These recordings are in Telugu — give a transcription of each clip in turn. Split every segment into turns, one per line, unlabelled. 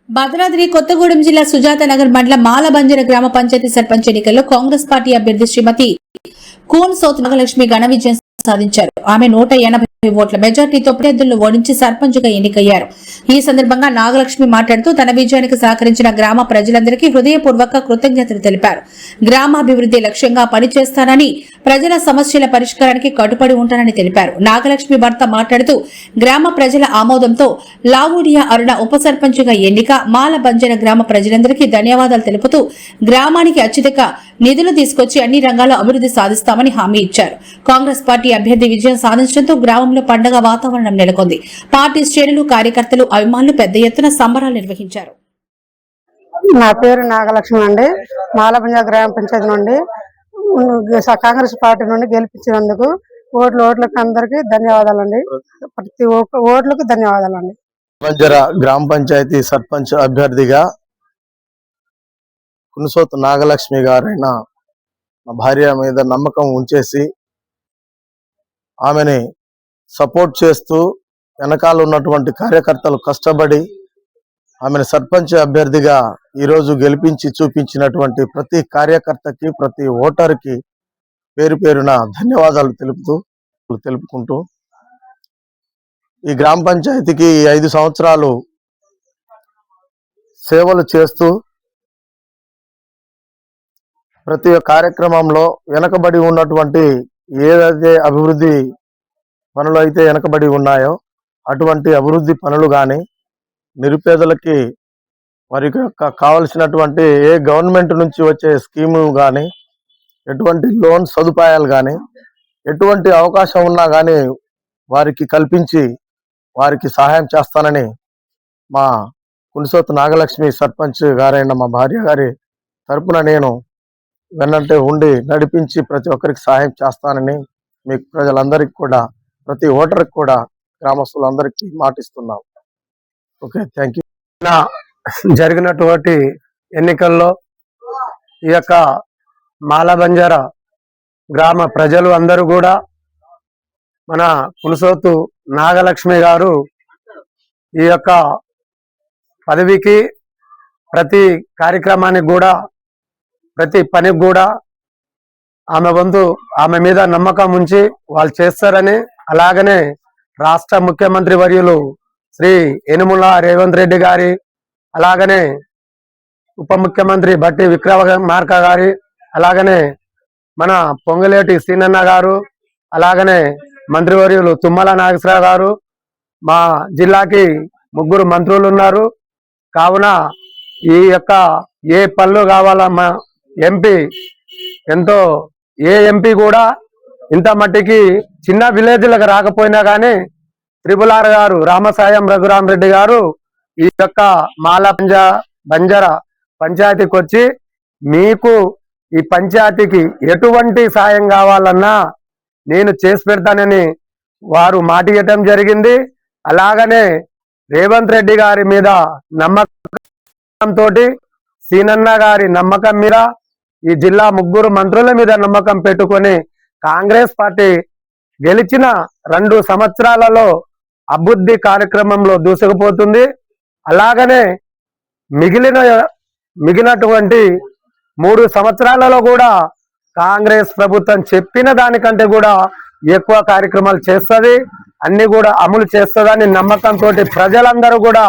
భద్రాద్రి కొత్తగూడెం జిల్లా సుజాత నగర్ మండలం మాలబంజర గ్రామ పంచాయతీ సర్పంచ్ ఎన్నికల్లో కాంగ్రెస్ పార్టీ అభ్యర్థి శ్రీమతి కూన్ సౌత్ నాగలక్ష్మి ఘన విజయం సాధించారు. ఆమె 180 ఓట్ల మెజార్టీతో ప్రత్యర్థులను ఓడించి సర్పంచ్ గా ఎన్నికయ్యారు. ఈ సందర్భంగా నాగలక్ష్మి మాట్లాడుతూ తన విజయానికి సహకరించిన గ్రామ ప్రజలందరికీ హృదయపూర్వక కృతజ్ఞతలు తెలిపారు. గ్రామాభివృద్ధి లక్ష్యంగా పనిచేస్తానని, ప్రజల సమస్యల పరిష్కారానికి కట్టుబడి ఉంటానని తెలిపారు. నాగలక్ష్మి భర్త మాట్లాడుతూ గ్రామ ప్రజల ఆమోదంతో లావుడియా అరుణ ఉప సర్పంచ్ గా ఎన్నిక, మాలబంజర గ్రామ ప్రజలందరికీ ధన్యవాదాలు తెలుపుతూ గ్రామానికి అత్యధిక నిధులు తీసుకొచ్చి అన్ని రంగాల్లో అభివృద్ధి సాధిస్తామని హామీ ఇచ్చారు. కాంగ్రెస్ పార్టీ అభ్యర్థి విజయం సాధించడంతో గ్రామంలో పండుగ వాతావరణం నెలకొంది. పార్టీ శ్రేణులు, కార్యకర్తలు, అభిమానులు పెద్ద ఎత్తున సంబరాలు నిర్వహించారు.
నా పేరు నాగలక్ష్మి అండి. మాలబంజ గ్రామ పంచాయతీ నుండి కాంగ్రెస్ పార్టీ నుండి గెలిపించినందుకు ఓట్లకు అందరికి ధన్యవాదాలండి. ప్రతి ఒక్క ఓట్లకు ధన్యవాదాలండి.
బంజర గ్రామ పంచాయతీ సర్పంచ్ అభ్యర్థిగా కునుసోత్ నాగలక్ష్మి గారైన మా భార్య మీద నమ్మకం ఉంచేసి ఆమెని సపోర్ట్ చేస్తూ వెనకాల ఉన్నటువంటి కార్యకర్తలు కష్టపడి ఆమెను సర్పంచ్ అభ్యర్థిగా ఈరోజు గెలిపించి చూపించినటువంటి ప్రతి కార్యకర్తకి, ప్రతి ఓటర్కి పేరు పేరున ధన్యవాదాలు తెలుపుకుంటూ ఈ గ్రామ పంచాయతీకి 5 సంవత్సరాలు సేవలు చేస్తూ ప్రతి కార్యక్రమంలో వెనకబడి ఉన్నటువంటి ఏదైతే అభివృద్ధి పనులు అయితే వెనకబడి ఉన్నాయో అటువంటి అభివృద్ధి పనులు కానీ, నిరుపేదలకి వారికి కావలసినటువంటి ఏ గవర్నమెంట్ నుంచి వచ్చే స్కీము కానీ, ఎటువంటి లోన్ సదుపాయాలు కానీ, ఎటువంటి అవకాశం ఉన్నా కానీ వారికి కల్పించి వారికి సహాయం చేస్తానని మా కునిసోత్ నాగలక్ష్మి సర్పంచ్ గారైన మా భార్య గారి తరపున నేను వెన్నంటే ఉండి నడిపించి ప్రతి ఒక్కరికి సహాయం చేస్తానని మీకు ప్రజలందరికీ కూడా, ప్రతి ఓటర్కి కూడా, గ్రామస్తులందరికీ మాటిస్తున్నాం. Okay, thank you.
జరిగినటువంటి ఎన్నికల్లో ఈ యొక్క మాలబంజర గ్రామ ప్రజలు అందరూ కూడా మన కునుసోతు నాగలక్ష్మి గారు ఈ యొక్క పదవికి, ప్రతి కార్యక్రమానికి కూడా, ప్రతి పనికి కూడా ఆమె వంతు ఆమె మీద నమ్మకం ఉంచి వాళ్ళు చేస్తారని, అలాగనే రాష్ట్ర ముఖ్యమంత్రి వర్యులు శ్రీ యనుమల రేవంత్ రెడ్డి గారి, అలాగనే ఉప ముఖ్యమంత్రి బట్టి విక్రమార్క గారి, అలాగనే మన పొంగులేటి సీనన్న గారు, అలాగనే మంత్రివర్యులు తుమ్మల నాగేశ్వరరావు గారు, మా జిల్లాకి 3 మంత్రులు ఉన్నారు. కావున ఈ యొక్క ఏ పనులు కావాలా మా ఎంపీ ఎంతో, ఏ ఎంపీ కూడా ఇంత మట్టికి చిన్న విలేజ్లకు రాకపోయినా కానీ త్రిపులార్ గారు రామసాయం రఘురామ్ రెడ్డి గారు ఈ యొక్క బంజర పంచాయతీకి వచ్చి మీకు ఈ పంచాయతీకి ఎటువంటి సాయం కావాలన్నా నేను చేసి పెడతానని వారు మాట ఇవ్వటం జరిగింది. అలాగనే రేవంత్ రెడ్డి గారి మీద నమ్మకంతో, సీనన్న గారి నమ్మకం మీద, ఈ జిల్లా 3 మంత్రుల మీద నమ్మకం పెట్టుకొని కాంగ్రెస్ పార్టీ గెలిచిన 2 సంవత్సరాలలో అభివృద్ధి కార్యక్రమంలో దూసుకుపోతుంది. అలాగనే మిగిలినటువంటి 3 సంవత్సరాలలో కూడా కాంగ్రెస్ ప్రభుత్వం చెప్పిన దానికంటే కూడా ఎక్కువ కార్యక్రమాలు చేస్తుంది, అన్ని కూడా అమలు చేస్తుందని నమ్మకంతో ప్రజలందరూ కూడా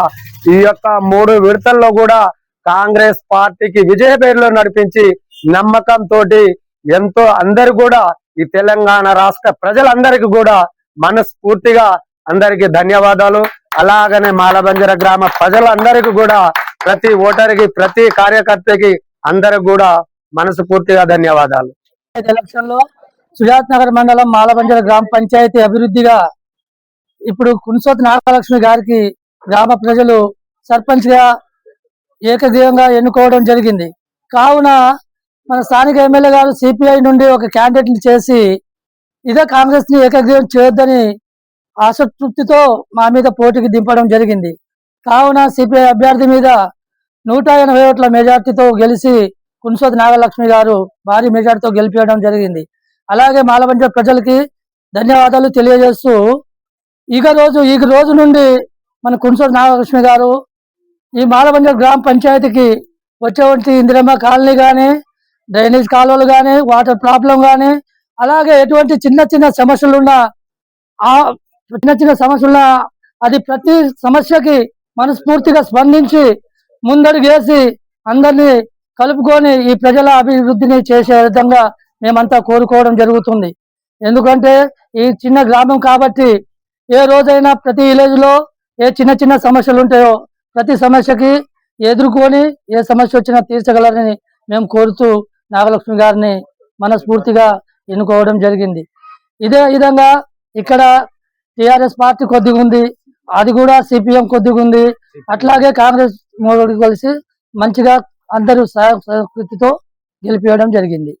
ఈ యొక్క 3 విడతల్లో కూడా కాంగ్రెస్ పార్టీకి విజయ పేరులో నడిపించి నమ్మకంతో ఎంతో అందరు కూడా ఈ తెలంగాణ రాష్ట్ర ప్రజలందరికీ కూడా మనస్ఫూర్తిగా అందరికీ ధన్యవాదాలు. అలాగనే మాలబంజర గ్రామ ప్రజలందరికీ కూడా, ప్రతి ఓటర్కి, ప్రతి కార్యకర్తకి అందరికి కూడా మనస్ఫూర్తిగా ధన్యవాదాలు.
ఎలక్షన్ లో సుజాత్ నగర్ మండలం మాలబంజర గ్రామ పంచాయతీ అభివృద్ధిగా ఇప్పుడు కున్సోత్ నాగలక్ష్మి గారికి గ్రామ ప్రజలు సర్పంచ్ గా ఏకగ్రీవంగా ఎన్నుకోవడం జరిగింది. కావున మన స్థానిక ఎమ్మెల్యే గారు సిపిఐ నుండి ఒక క్యాండిడేట్ ని చేసి ఇదే కాంగ్రెస్ ని ఏకగ్రీవం చేయొద్దని ఆసక్తితో మా మీద పోటీకి దింపడం జరిగింది. కావున సిపిఐ అభ్యర్థి మీద 180 ఓట్ల మెజార్టీతో గెలిచి కున్సోత్ నాగలక్ష్మి గారు భారీ మెజార్టీతో గెలిపించడం జరిగింది. అలాగే మాలబంజర ప్రజలకి ధన్యవాదాలు తెలియజేస్తూ ఈ రోజు నుండి మన కున్సోత్ నాగలక్ష్మి గారు ఈ మాలబంజ గ్రామ పంచాయతీకి వచ్చేటువంటి ఇందిరమ్మ కాలనీ కానీ, డ్రైనేజ్ కాలువలు కానీ, వాటర్ ప్రాబ్లం కానీ, అలాగే ఎటువంటి చిన్న చిన్న సమస్యలున్నా ఆ అది ప్రతి సమస్యకి మనస్ఫూర్తిగా స్పందించి ముందడుగేసి అందరినీ కలుపుకొని ఈ ప్రజల అభివృద్ధిని చేసే విధంగా మేమంతా కోరుకోవడం జరుగుతుంది. ఎందుకంటే ఈ చిన్న గ్రామం కాబట్టి ఏ రోజైనా ప్రతి విలేజ్ లో ఏ చిన్న చిన్న సమస్యలు ఉంటాయో ప్రతి సమస్యకి ఎదుర్కొని ఏ సమస్య వచ్చినా తీర్చగలరని మేము కోరుతూ నాగలక్ష్మి గారిని మనస్ఫూర్తిగా ఎన్నుకోవడం జరిగింది. ఇదే విధంగా ఇక్కడ టిఆర్ఎస్ పార్టీ కొద్దిగా ఉంది, అది కూడా సిపిఎం కొద్దిగా ఉంది, అట్లాగే కాంగ్రెస్ మూడు కలిసి మంచిగా అందరూ సహకృతితో గెలిపించడం జరిగింది.